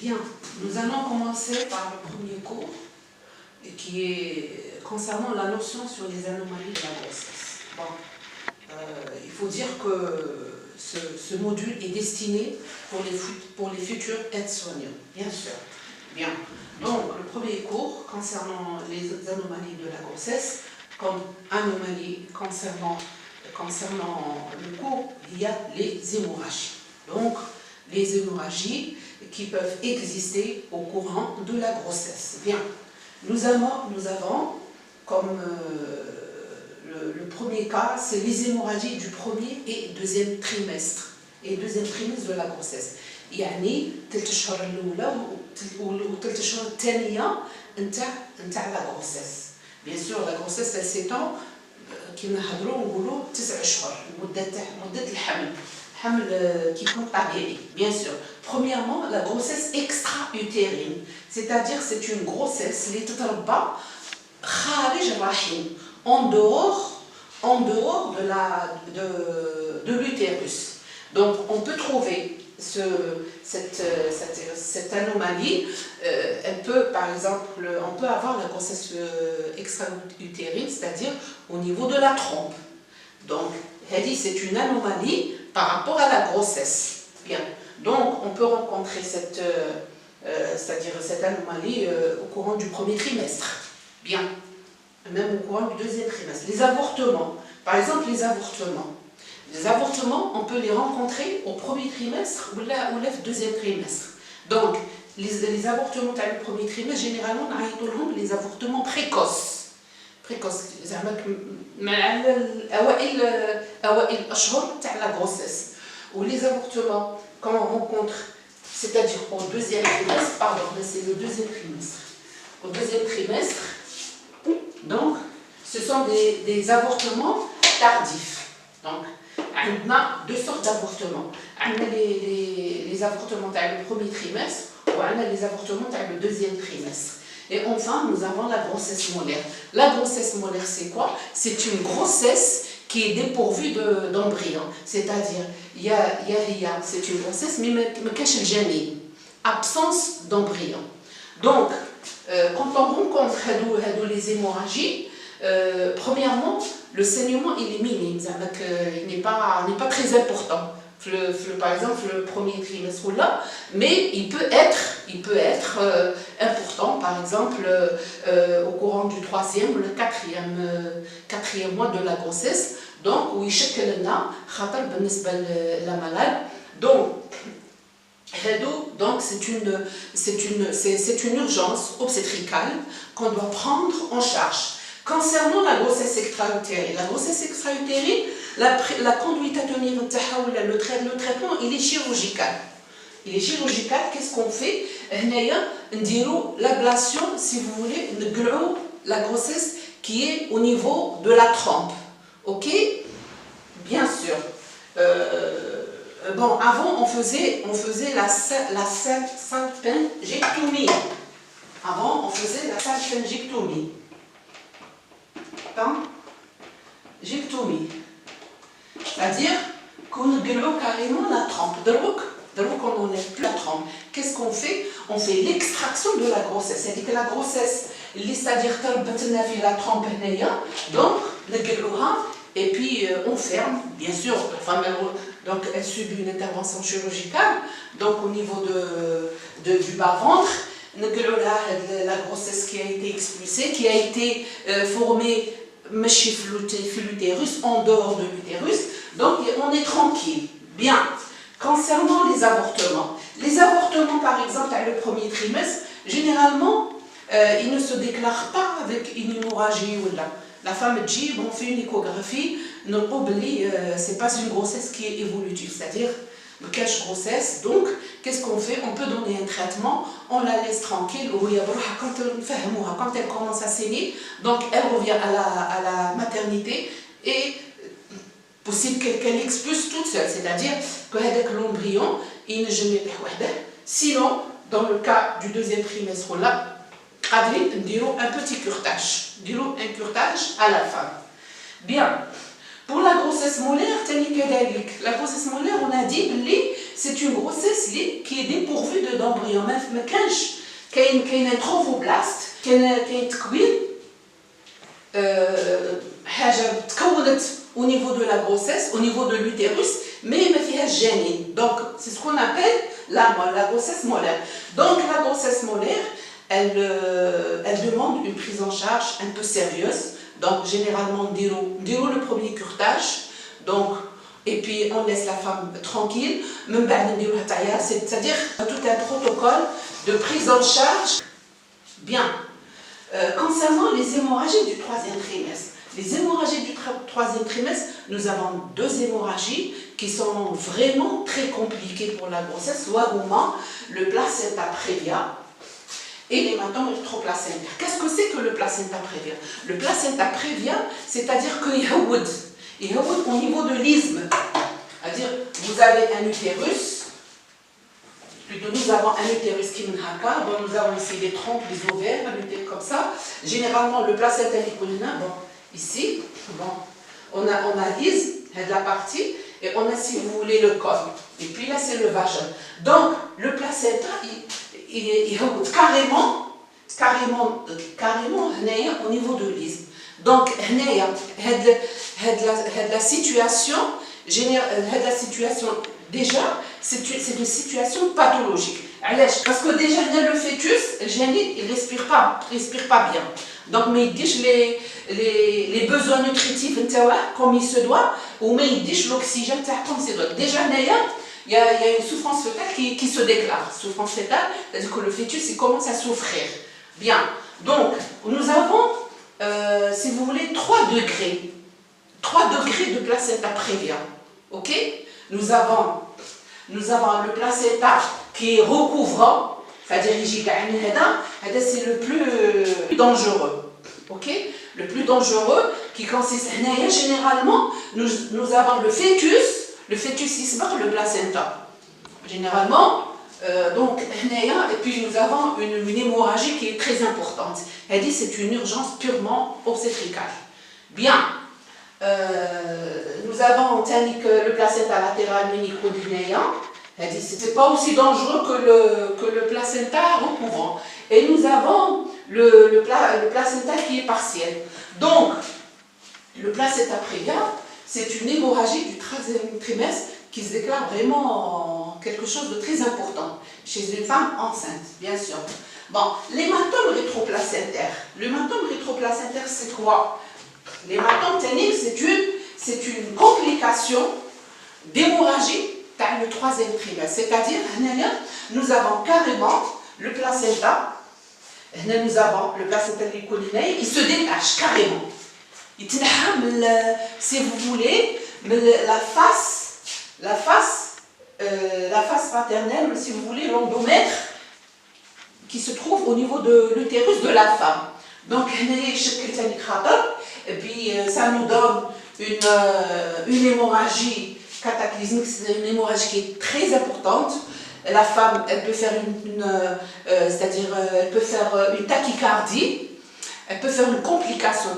Bien, nous allons commencer par le premier cours qui est concernant la notion sur les anomalies de la grossesse. Bon, il faut dire que ce module est destiné pour les futurs aides-soignants, bien sûr. Bien, donc le premier cours concernant les anomalies de la grossesse, comme anomalie concernant le cours, il y a les hémorragies. Donc, les hémorragies qui peuvent exister au courant de la grossesse. Bien, nous avons comme le premier cas, c'est les hémorragies du premier et deuxième trimestre. Et deuxième trimestre de la grossesse. يعني 3 أشهر الأولى و3 أشهر الثانية نتاع la grossesse. Bien sûr, la grossesse elle s'étend كيما نهضروا نقولوا 9 أشهر مدة الحمل. حمل كيكون طبيعي. Bien sûr. Premièrement, la grossesse extra-utérine, c'est-à-dire c'est une grossesse اللي تتربى خارج الرحم, en dehors de l'utérus. Donc on peut trouver cette anomalie, elle peut par exemple, on peut avoir la grossesse extra-utérine, c'est-à-dire au niveau de la trompe. Donc c'est une anomalie par rapport à la grossesse. Bien. Donc on peut rencontrer cette anomalie au courant du premier trimestre. Bien. Même au courant du deuxième trimestre. Les avortements. Par exemple, les avortements, on peut les rencontrer au premier trimestre ou le deuxième trimestre. Donc, les avortements dans le premier trimestre, généralement, on a les avortements précoces. La grossesse. Ou les avortements, quand on rencontre, c'est-à-dire au deuxième trimestre, pardon, c'est le deuxième trimestre. Au deuxième trimestre, donc, ce sont des avortements tardifs. Donc, on a deux sortes d'avortements. On a les avortements dans le premier trimestre ou on a les avortements dans le deuxième trimestre. Et enfin, nous avons la grossesse molaire. La grossesse molaire, c'est quoi? C'est une grossesse qui est dépourvue d'embryon. C'est-à-dire, c'est une grossesse, mais me cache le janin. Absence d'embryon. Donc, quand on rencontre les hémorragies, premièrement, le saignement il est minime, il n'est pas très important. Par exemple, le premier trimestre là, mais il peut être important, par exemple, au courant du troisième ou le quatrième mois de la grossesse. Donc, où il يشكل لنا خطر بالنسبة la malade. Donc, c'est une urgence obstétricale qu'on doit prendre en charge. Concernant la grossesse extra-utérine, la conduite à tenir, le traitement, il est chirurgical. Qu'est-ce qu'on fait? L'ablation, si vous voulez, la grossesse qui est au niveau de la trompe. Ok? Bien sûr. Bon, avant, on faisait la salpingectomie. Avant, on faisait la salpingectomie. C'est-à-dire qu'on enlève carrément la trompe. Donc on n'enlève plus la trompe. Qu'est-ce qu'on fait? On fait l'extraction de la grossesse. C'est-à-dire que la grossesse, c'est-à-dire que la trompe donc et puis on ferme. Bien sûr, la femme donc elle subit une intervention chirurgicale. Donc au niveau du bas-ventre, la grossesse qui a été expulsée, qui a été formée l'utérus, en dehors de l'utérus, donc on est tranquille. Bien. Concernant les avortements, par exemple, dans le premier trimestre, généralement, ils ne se déclarent pas avec une hémorragie ou là. La femme dit, on fait une échographie, c'est pas une grossesse qui est évolutive, c'est-à-dire le cache grossesse. Donc, qu'est-ce qu'on fait? On peut donner un traitement, on la laisse tranquille, quand elle commence à saigner, donc elle revient à la maternité et possible qu'elle expulse toute seule, c'est-à-dire que l'embryon, il ne jamais pas. Sinon, dans le cas du deuxième trimestre là, un petit curtage, un curtage à la fin. Bien. Pour la grossesse molaire, la grossesse molaire, on a dit que c'est une grossesse qui est dépourvue d'embryon. ما كانش كاين تروفوبلاست كاين تكوين حاجه تكونت au niveau de la grossesse, au niveau de l'utérus, mais ما فيهاش جنين. Donc c'est ce qu'on appelle la grossesse molaire. Donc la grossesse molaire, elle demande une prise en charge un peu sérieuse. Donc généralement on déroule le premier curetage, donc et puis on laisse la femme tranquille, c'est-à-dire tout un protocole de prise en charge. Bien. Concernant les hémorragies du troisième trimestre, les hémorragies du troisième trimestre, nous avons deux hémorragies qui sont vraiment très compliquées pour la grossesse, soit le placenta prévia et l'hématome rétroplacentaire. Qu'est-ce que c'est que le placenta prévia? Le placenta prévia, c'est-à-dire qu'il y a au niveau de l'isthme. C'est-à-dire, vous avez un utérus, plutôt nous avons un utérus qui est haka, donc nous avons ici les trompes, les ovaires, un utérus comme ça. Généralement, le placenta nicolina, bon, ici, bon, on a l'isthme, la partie, et on a, si vous voulez, le col. Et puis là, c'est le vagin. Donc, le placenta, il est carrément au niveau de l'isthme. Donc, la situation déjà, c'est une situation pathologique. Parce que déjà, le fœtus, il ne respire pas bien. Donc, mais il dit les besoins nutritifs comme il se doit, ou mais il dit l'oxygène comme il se doit. Déjà, il y a une souffrance fœtale qui se déclare. Souffrance fœtale, c'est-à-dire que le fœtus il commence à souffrir. Bien. Donc, nous avons, si vous voulez, 3 degrés. 3 degrés de placenta prévia. Ok? Nous avons le placenta qui est recouvrant, c'est-à-dire c'est le plus dangereux. Ok? Le plus dangereux qui consiste, généralement, nous avons le fœtus il se barre le placenta. Généralement, donc, et puis nous avons une hémorragie qui est très importante. Elle dit c'est une urgence purement obstétricale. Bien. Nous avons le placenta latéral ménico-dinéen. Elle dit c'est pas aussi dangereux que le placenta recouvrant. Et nous avons le placenta qui est partiel. Donc, le placenta prévia, c'est une hémorragie du troisième trimestre qui se déclare vraiment quelque chose de très important chez une femme enceinte, bien sûr. Bon, l'hématome rétroplacentaire. L'hématome rétroplacentaire, c'est quoi? L'hématome tannique, c'est une complication d'hémorragie dans le troisième trimestre. C'est-à-dire, nous avons carrément le placenta, nous avons le placenta nicolinae, il se détache carrément. Il si vous voulez, la face paternelle, si vous voulez, l'endomètre qui se trouve au niveau de l'utérus de la femme. Donc, et puis ça nous donne une hémorragie cataclysmique, c'est une hémorragie qui est très importante. La femme, elle peut faire c'est-à-dire elle peut faire une tachycardie, elle peut faire une complication, elle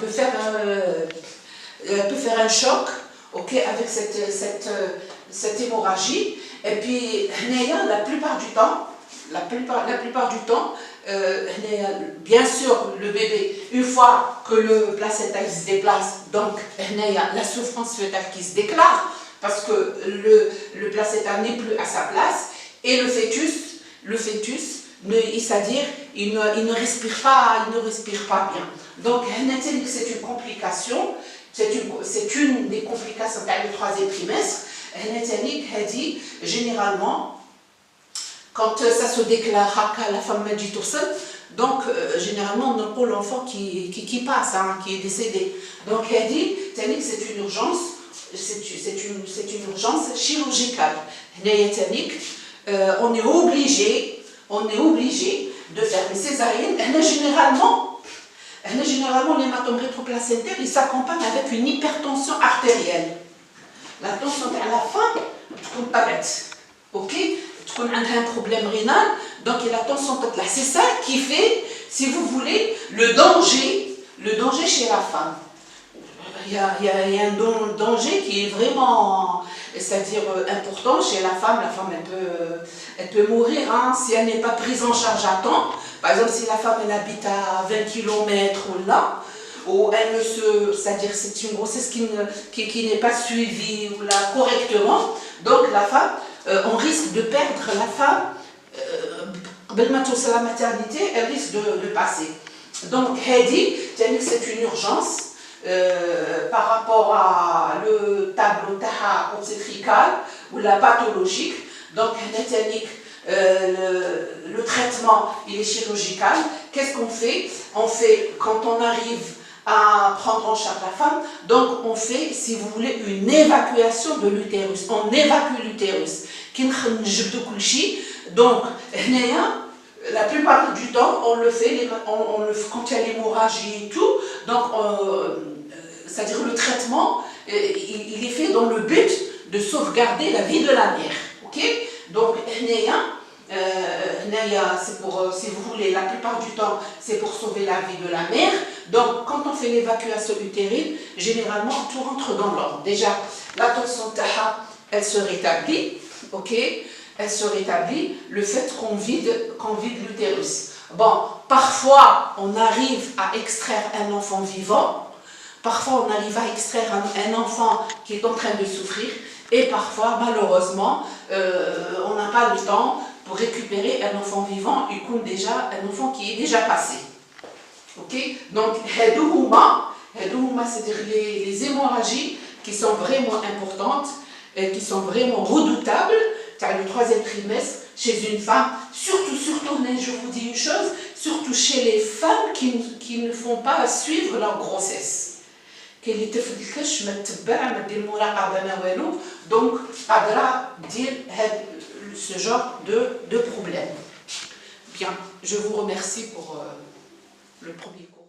peut faire un choc, ok, avec cette hémorragie. Et puis, la plupart du temps, bien sûr, le bébé, une fois que le placenta se déplace, donc la souffrance fœtale qui se déclare, parce que le placenta n'est plus à sa place, et le fœtus, c'est-à-dire, il ne respire pas bien. Donc, c'est une complication, c'est une des complications du troisième trimestre. Généralement, quand ça se déclare, la femme m'a dit tout seul, donc généralement on a pour l'enfant qui passe, qui est décédé. Donc elle dit, c'est une urgence, c'est une urgence chirurgicale. On est obligé de faire une césarienne. Généralement, l'hématome rétroplacentaire, il s'accompagne avec une hypertension artérielle. La tension à la fin, ok, tu as un problème rénal, donc il y a la tension là. C'est ça qui fait, si vous voulez, le danger chez la femme. il y a un danger qui est vraiment, c'est-à-dire important chez la femme. La femme, elle peut mourir hein, si elle n'est pas prise en charge à temps. Par exemple, si la femme elle habite à 20 km là, ou elle ne se, c'est-à-dire c'est une grossesse qui n'est pas suivie ou là, correctement, donc la femme, on risque de perdre la femme, la maternité, elle risque de passer. Donc, Hedi, c'est une urgence par rapport à le tableau obstétrical ou la pathologique. Donc, le traitement, il est chirurgical. Qu'est-ce qu'on fait? On fait, quand on arrive à prendre en charge la femme, donc on fait, si vous voulez, une évacuation de l'utérus. On évacue l'utérus. Donc, la plupart du temps, on le fait quand il y a l'hémorragie et tout. Donc, c'est-à-dire le traitement, il est fait dans le but de sauvegarder la vie de la mère. Ok? Donc, c'est pour, si vous voulez, la plupart du temps, c'est pour sauver la vie de la mère. Donc, quand on fait l'évacuation utérine, généralement, tout rentre dans l'ordre. Déjà, la tension taha, elle se rétablit. Ok? Elle se rétablit, le fait qu'on vide l'utérus. Bon, parfois, on arrive à extraire un enfant vivant, parfois, on arrive à extraire un enfant qui est en train de souffrir, et parfois, malheureusement, on n'a pas le temps pour récupérer un enfant vivant, déjà un enfant qui est déjà passé. Ok? Donc, c'est-à-dire les hémorragies qui sont vraiment importantes, et qui sont vraiment redoutables, le troisième trimestre, chez une femme, surtout, je vous dis une chose, surtout chez les femmes qui ne font pas suivre leur grossesse. Donc, dire ce genre de problème. Bien, je vous remercie pour le premier cours.